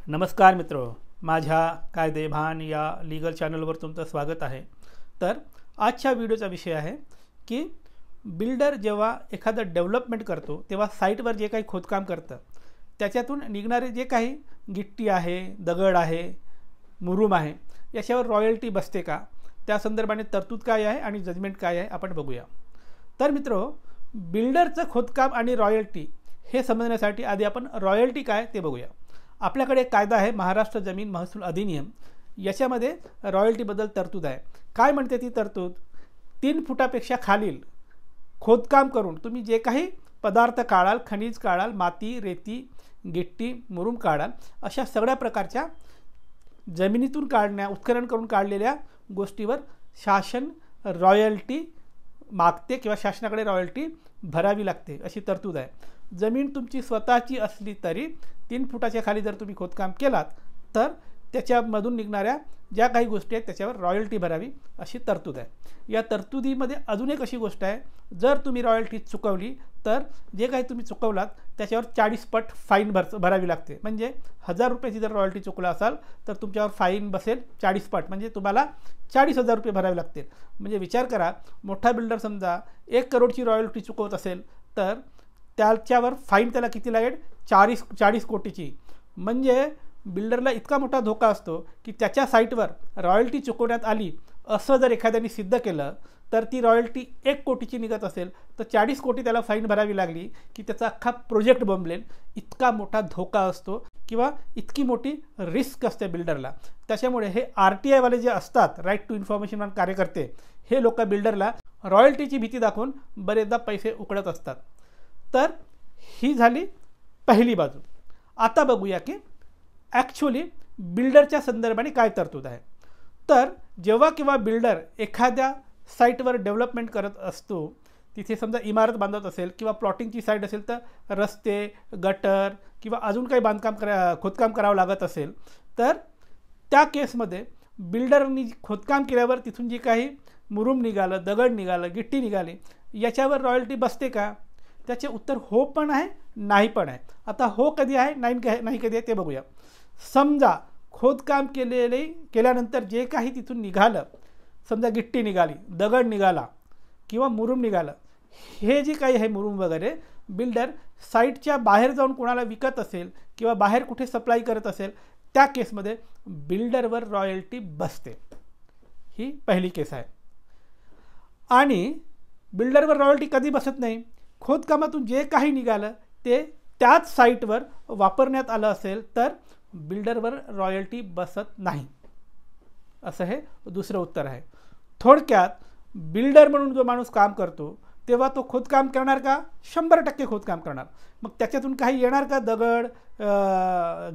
नमस्कार मित्रो, माझ्या कायदेभान या लीगल चॅनलवर तुमचं स्वागत आहे। तर आजच्या व्हिडिओचा विषय आहे की बिल्डर जेव्हा एखादं डेव्हलपमेंट करतो तेव्हा साईटवर जे काही खोदकाम करतं त्याच्यातून निघणारे जे काही गिट्टी आहे, दगड आहे, मुरूम आहे, याच्यावर रॉयल्टी बसते का, त्या संदर्भाने तरतूद काय आहे आणि जजमेंट काय आहे आपण बघूया। तर मित्रो, बिल्डरचं खोदकाम आणि रॉयल्टी हे समजण्यासाठी आधी आपण रॉयल्टी काय ते बघूया। आपल्याकडे एक कायदा आहे, महाराष्ट्र जमीन महसूल अधिनियम। याच्यामध्ये रॉयल्टीबद्दल तरतूद आहे। काय म्हणते ती तरतूद? 3 फुटापेक्षा खालील खोदकाम करून तुम्ही जे काही पदार्थ काढाल, खनिज काढाल, माती, रेती, गिट्टी, मुरूम काढाल, अशा सगळ्या प्रकारच्या जमिनीतून उत्खनन करून काढलेल्या गोष्टीवर शासन रॉयल्टी मागते किंवा शासनाकडे रॉयल्टी भरावी लागते, अशी तरतूद आहे। जमीन तुमची स्वतःची असली तरी 3 फुटाच्या खाली जर तुम्ही खोदकाम केलात तर त्याच्यामधून निघणाऱ्या ज्या काही गोष्टी आहेत त्याच्यावर रॉयल्टी भरावी, अशी तरतूद आहे। या तरतुदीमध्ये अजून एक अशी गोष्ट आहे, जर तुम्ही रॉयल्टी चुकवली तर जे काही तुम्ही चुकवलात त्याच्यावर 40 पट फाईन भरावी लागते। म्हणजे 1000 रुपयाची जर रॉयल्टी चुकला असाल तर तुमच्यावर फाईन बसेल 40 पट, म्हणजे तुम्हाला 40,000 रुपये भरावे लागतील। म्हणजे विचार करा, मोठा बिल्डर समजा 1 करोडची रॉयल्टी चुकवत असेल तर त्याच्यावर फाईन त्याला किती लागेल? 40 कोटीची। म्हणजे बिल्डरला इतका मोठा धोका असतो की त्याच्या साईटवर रॉयल्टी चुकवण्यात आली असं जर एखाद्याने सिद्ध केलं तर ती रॉयल्टी 1 कोटीची निघत असेल तर 40 कोटी त्याला फाईन भरावी लागली की त्याचा अख्खा प्रोजेक्ट बंबलेल। इतका मोठा धोका असतो किंवा इतकी मोठी रिस्क असते बिल्डरला। त्याच्यामुळे हे RTI वाले जे असतात, राईट टू इन्फॉर्मेशन कार्यकर्ते, हे लोक बिल्डरला रॉयल्टीची भीती दाखवून बरेचदा पैसे उकळत असतात। तर ही झाली पहिली बाजू। आता बघूया की ॲक्च्युअली बिल्डरच्या संदर्भाने काय तरतूद आहे। तर जेव्हा किंवा बिल्डर एखाद्या साईटवर डेव्हलपमेंट करत असतो, तिथे समजा इमारत बांधत असेल किंवा प्लॉटिंगची साईट असेल तर रस्ते, गटर किंवा अजून काही खोदकाम करावं लागत असेल तर त्या केसमध्ये बिल्डरनी खोदकाम केल्यावर तिथून जी काही मुरूम निघालं, दगड निघालं, गिट्टी निघाली, याच्यावर रॉयल्टी बसते का? त्याचे उत्तर हो पण आहे, नाही पण आहे। आता हो कधी आहे, नाही कधी आहे ते बघूया। समजा खोदकाम केल्यानंतर जे काही तिथून निघालं, समजा गिट्टी निघाली, दगड निघाला किंवा मुरूम निघालं, हे जे काही आहे मुरूम वगैरे, बिल्डर साईटच्या बाहेर जाऊन कोणाला विकत असेल किंवा बाहेर कुठे सप्लाय करत असेल, त्या केसमध्ये बिल्डरवर रॉयल्टी बसते। ही पहिली केस आहे। आणि बिल्डरवर रॉयल्टी कधी बसत नाही? खोदकामातून जे काही निघालं ते त्याच साईटवर वापरण्यात आलं असेल तर बिल्डरवर रॉयल्टी बसत नाही, असं हे दुसरं उत्तर आहे। थोडक्यात बिल्डर म्हणून जो माणूस काम करतो तेव्हा तो खोदकाम करणार का? 100% खोदकाम करणार। मग त्याच्यातून काही येणार का? दगड,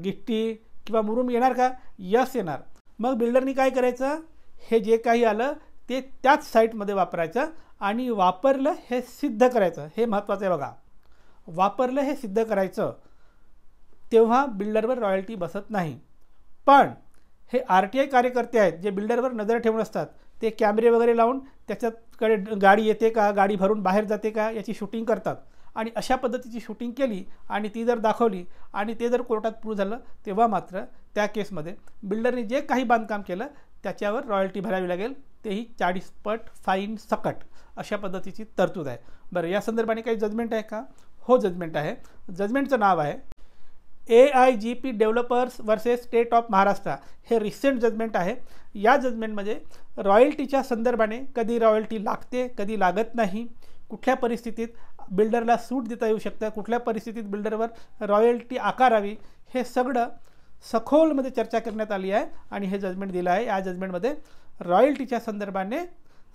गिट्टी किंवा मुरूम येणार का? यस, येणार। मग बिल्डरनी काय करायचं? हे जे काही आलं ते त्याच साईटमध्ये वापरायचं आणि वापरलं हे सिद्ध करायचं। हे महत्त्वाचं आहे बघा, वापरलं हे सिद्ध करायचं, तेव्हा बिल्डरवर रॉयल्टी बसत नाही। पण हे RTI कार्यकर्ते आहेत जे बिल्डरवर नजर ठेवून असतात, ते कॅमेरे वगैरे लावून त्याच्याकडे गाडी येते का, गाडी भरून बाहेर जाते का, याची शूटिंग करतात। आणि अशा पद्धतीची शूटिंग केली आणि ती जर दाखवली आणि ते जर कोर्टात प्रूव्ह झालं तेव्हा मात्र त्या केसमध्ये बिल्डरने जे काही बांधकाम केलं त्याच्यावर रॉयल्टी भरावी लागेल, तेही 40 पट फाईन सकट, अशा पद्धतीची तरतूद आहे। बरं, या संदर्भाने काही जजमेंट आहे का? हो, जजमेंट आहे। जजमेंटचं नाव आहे AIGP developers versus state of Maharashtra. हे रिसेंट जजमेंट आहे। या जजमेंटमध्ये रॉयल्टीच्या संदर्भाने कधी रॉयल्टी लागते, कधी लागत नाही, कुठल्या परिस्थितीत बिल्डरला सूट देता येऊ शकतं, कुठल्या परिस्थितीत बिल्डरवर रॉयल्टी आकारावी, हे सगळं सखोलमध्ये चर्चा करण्यात आली आहे आणि हे जजमेंट दिलं आहे। या जजमेंटमध्ये रॉयल्टीच्या संदर्भाने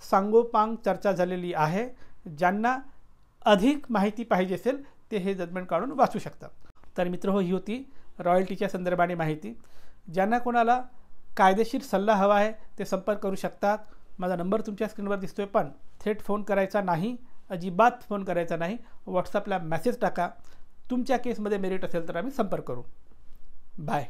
सांगोपांग चर्चा झालेली आहे। ज्यांना अधिक माहिती पाहिजे असेल ते हे जजमेंट काढून वाचू शकतात। तर मित्रहो, ही होती रॉयल्टीच्या संदर्भाने माहिती। ज्यांना कोणाला कायदेशीर सल्ला हवा आहे ते संपर्क करू शकतात। माझा नंबर तुमच्या स्क्रीनवर दिसतोय, पण थेट फोन करायचा नाही, अजिबात फोन करायचा नाही। व्हॉट्सअपला मेसेज टाका। तुमच्या केसमध्ये मेरिट असेल तर आम्ही संपर्क करू। बाय।